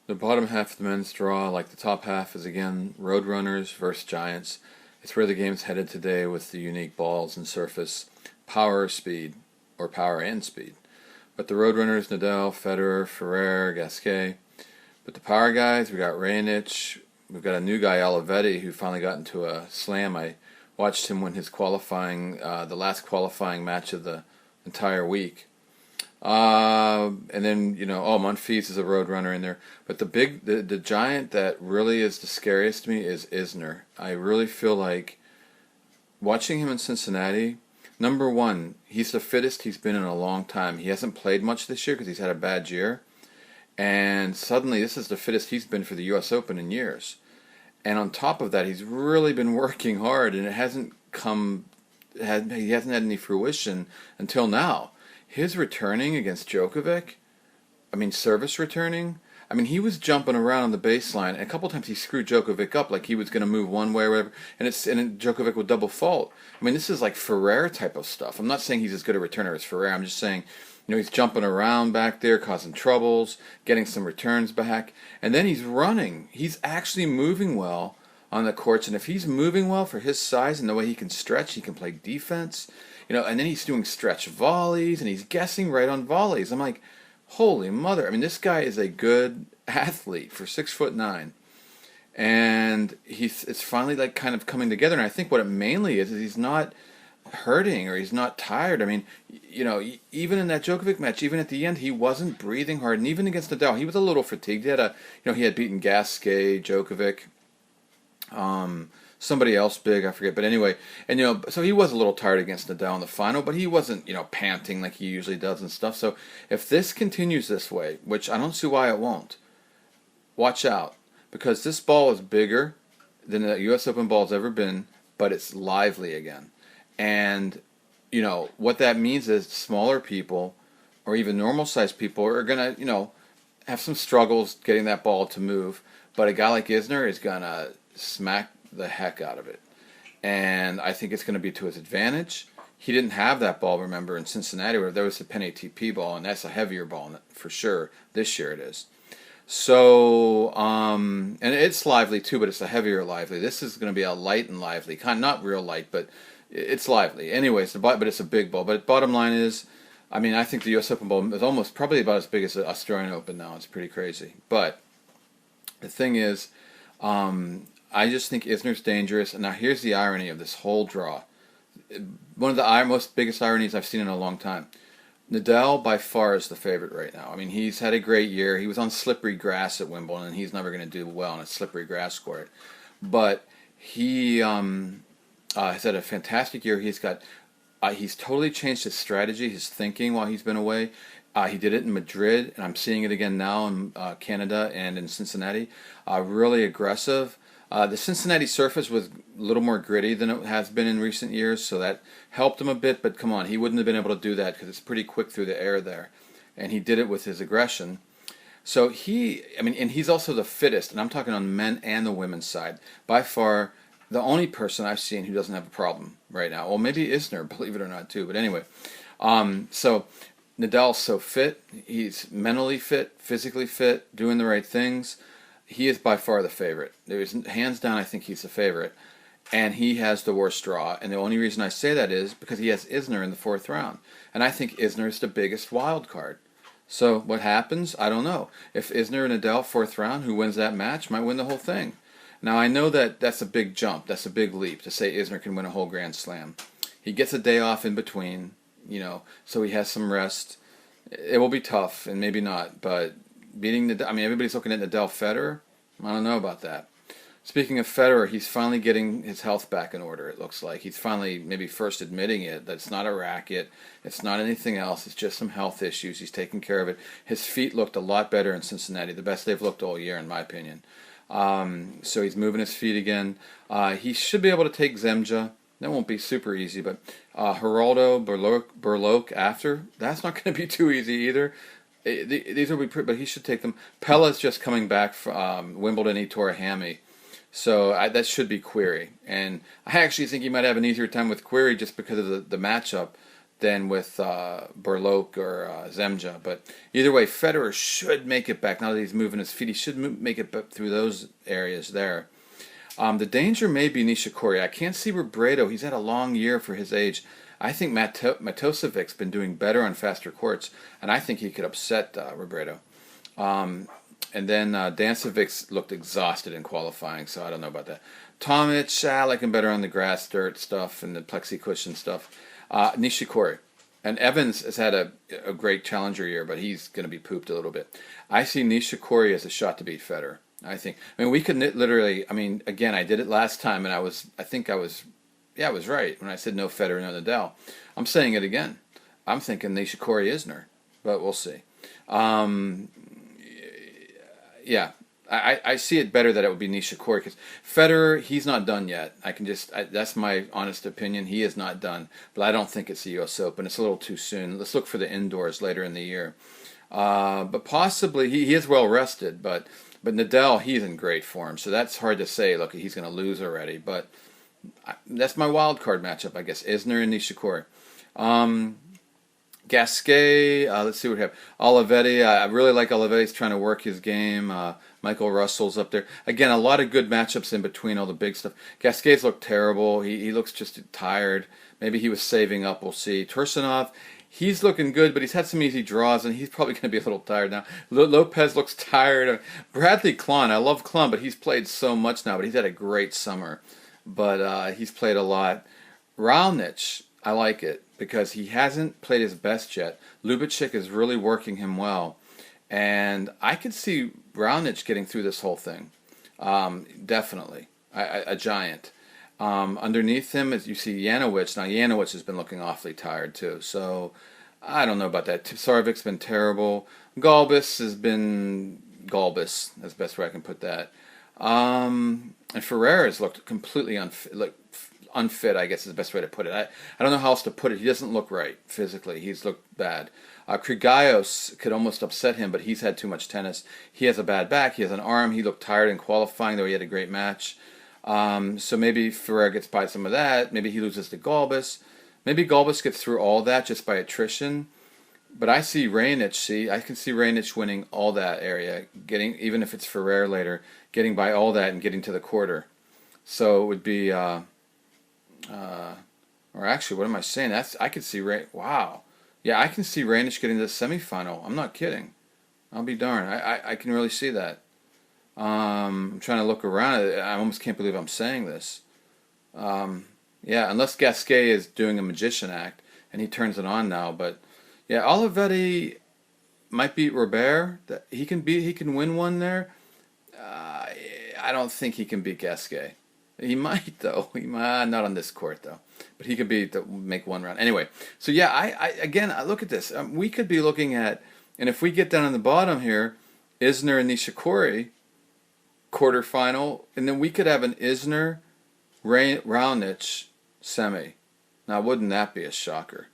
The bottom half of the men's draw, like the top half, is again Roadrunners versus Giants. It's where the game's headed today with the unique balls and surface, power or speed, or power and speed. But the Roadrunners, Nadal, Federer, Ferrer, Gasquet. But the power guys, we got Raonic. We've got a new guy, Olivetti, who finally got into a slam. I watched him win his the last qualifying match of the entire week. And then Monfils is a road runner in there, but the giant that really is the scariest to me is Isner. I really feel like watching him in Cincinnati. Number one, he's the fittest he's been in a long time. He hasn't played much this year because he's had a bad year, and suddenly this is the fittest he's been for the U.S. Open in years. And on top of that, he's really been working hard, and he hasn't had any fruition until now. His returning against Djokovic, service returning, he was jumping around on the baseline, and a couple times he screwed Djokovic up like he was going to move one way or whatever, and Djokovic would double fault. This is like Ferrer type of stuff. I'm not saying he's as good a returner as Ferrer. I'm just saying, he's jumping around back there, causing troubles, getting some returns back, and then he's running. He's actually moving well on the courts, and if he's moving well for his size and the way he can stretch, he can play defense. And then he's doing stretch volleys, and he's guessing right on volleys. I'm like, holy mother. This guy is a good athlete for 6'9", and it's finally like kind of coming together. And I think what it mainly is he's not hurting or he's not tired. Even in that Djokovic match, even at the end, he wasn't breathing hard, and even against Nadal, he was a little fatigued. He had beaten Gasquet, Djokovic, somebody else big, I forget, but anyway, and so he was a little tired against Nadal in the final, but he wasn't, panting like he usually does and stuff. So if this continues this way, which I don't see why it won't, watch out, because this ball is bigger than the U.S. Open ball's ever been, but it's lively again. And, what that means is smaller people, or even normal-sized people, are going to, have some struggles getting that ball to move, but a guy like Isner is going to smack the heck out of it, and I think it's going to be to his advantage. He didn't have that ball, remember, in Cincinnati, where there was the Penn ATP ball, and that's a heavier ball for sure. This year it is. So, and it's lively too, but it's a heavier lively. This is going to be a light and lively, not real light, but it's lively. Anyways, but it's a big ball. But bottom line is, I think the U.S. Open ball is probably about as big as the Australian Open now. It's pretty crazy. But the thing is, I just think Isner's dangerous. And now here's the irony of this whole draw. One of the biggest ironies I've seen in a long time. Nadal by far is the favorite right now. He's had a great year. He was on slippery grass at Wimbledon, and he's never going to do well on a slippery grass court. But he has had a fantastic year. He's totally changed his strategy, his thinking while he's been away. He did it in Madrid, and I'm seeing it again now in Canada and in Cincinnati. Really aggressive. The Cincinnati surface was a little more gritty than it has been in recent years, so that helped him a bit, but come on, he wouldn't have been able to do that because it's pretty quick through the air there, and he did it with his aggression. So and he's also the fittest, and I'm talking on men and the women's side. By far, the only person I've seen who doesn't have a problem right now. Well, maybe Isner, believe it or not, too, but anyway. So Nadal's so fit, he's mentally fit, physically fit, doing the right things. He is by far the favorite. There's hands down, I think he's the favorite, and he has the worst draw. And the only reason I say that is because he has Isner in the fourth round, and I think Isner is the biggest wild card. So what happens? I don't know. If Isner and Nadal fourth round, who wins that match might win the whole thing. Now I know that that's a big jump, that's a big leap to say Isner can win a whole Grand Slam. He gets a day off in between, so he has some rest. It will be tough, and maybe not, but beating Nadal, everybody's looking at Nadal Federer. I don't know about that. Speaking of Federer, he's finally getting his health back in order, it looks like. He's finally maybe first admitting it, that it's not a racket, it's not anything else, it's just some health issues. He's taking care of it. His feet looked a lot better in Cincinnati, the best they've looked all year, in my opinion. So he's moving his feet again. He should be able to take Zemja. That won't be super easy, but Geraldo Berlocq after, that's not going to be too easy either. These will be pretty, but he should take them. Pella's just coming back from Wimbledon. He tore a hammy. So that should be Querrey. And I actually think he might have an easier time with Querrey just because of the matchup than with Berlok or Zemja. But either way, Federer should make it back. Now that he's moving his feet, he should make it back through those areas there. The danger may be Nishikori. I can't see Robredo. He's had a long year for his age. I think Matosevic's been doing better on faster courts, and I think he could upset Robredo. And then Dancevic looked exhausted in qualifying, so I don't know about that. Tomic, I like him better on the grass, dirt stuff, and the plexi cushion stuff. Nishikori. And Evans has had a great challenger year, but he's going to be pooped a little bit. I see Nishikori as a shot to beat Federer. I mean, we could literally, I mean, again, I did it last time, and I was right when I said no Federer, no Nadal. I'm saying it again. I'm thinking Nishikori Isner, but we'll see. Yeah, I see it better that it would be Nishikori, because Federer, he's not done yet. That's my honest opinion. He is not done, but I don't think it's the U.S. Open. It's a little too soon. Let's look for the indoors later in the year. But possibly, he is well rested, but Nadal, he's in great form, so that's hard to say. Look, he's going to lose already, but that's my wild card matchup, I guess. Isner and Nishikori. Gasquet, let's see what we have. Olivetti, I really like Olivetti. He's trying to work his game. Michael Russell's up there. Again, a lot of good matchups in between all the big stuff. Gasquet's looked terrible. He looks just tired. Maybe he was saving up. We'll see. Tursunov, he's looking good, but he's had some easy draws, and he's probably going to be a little tired now. Lopez looks tired. Bradley Klahn, I love Klahn, but he's played so much now, but he's had a great summer. But he's played a lot. Raonic, I like it because he hasn't played his best yet. Ljubicic is really working him well. And I could see Raonic getting through this whole thing. Definitely. A giant. Underneath him, as you see Janowicz. Now, Janowicz has been looking awfully tired, too. So, I don't know about that. Tipsarevic's been terrible. Galbis has been Galbis. That's the best way I can put that. And Ferreira's looked completely unfit, I guess is the best way to put it. I don't know how else to put it. He doesn't look right physically. He's looked bad. Kyrgios could almost upset him, but he's had too much tennis. He has a bad back. He has an arm. He looked tired in qualifying, though he had a great match. So maybe Ferreira gets by some of that. Maybe he loses to Galbis. Maybe Galbis gets through all that just by attrition. But I see Raonic. I can see Raonic winning all that area, getting, even if it's Ferrer later, getting by all that and getting to the quarter. So it would be, or actually, what am I saying? I could see wow, yeah, I can see Raonic getting to the semifinal. I'm not kidding. I'll be darned. I can really see that. I'm trying to look around. I almost can't believe I'm saying this. Yeah, unless Gasquet is doing a magician act and he turns it on now, but. Yeah, Olivetti might beat Robert. He can win one there. I don't think he can beat Gasquet. He might though. He might not on this court though, but he could make one round anyway. So yeah, I look at this. We could be looking at, and if we get down on the bottom here, Isner and Nishikori quarterfinal, and then we could have an Isner Raonic semi. Now, wouldn't that be a shocker?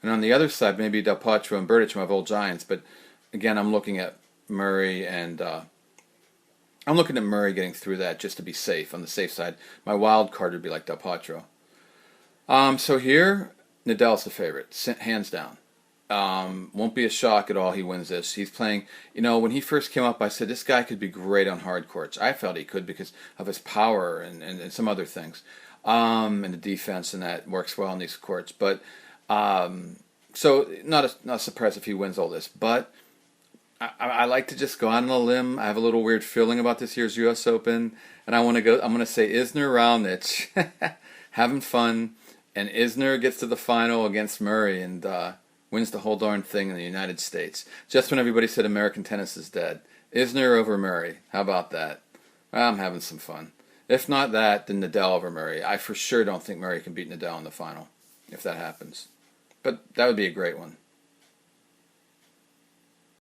And on the other side, maybe Del Potro and Berdych, my old giants. But again, I'm looking at Murray and I'm looking at Murray getting through that just to be safe. On the safe side, my wild card would be like Del Potro. So here, Nadal's the favorite, hands down. Won't be a shock at all. He wins this. He's playing. You know, when he first came up, I said this guy could be great on hard courts. I felt he could because of his power and some other things, and the defense, and that works well on these courts. But so not a surprise if he wins all this, but I like to just go out on a limb. I have a little weird feeling about this year's U.S. Open, and I'm going to say Isner Raonic, having fun, and Isner gets to the final against Murray and wins the whole darn thing in the United States. Just when everybody said American tennis is dead, Isner over Murray. How about that? I'm having some fun. If not that, then Nadal over Murray. I for sure don't think Murray can beat Nadal in the final if that happens. But that would be a great one.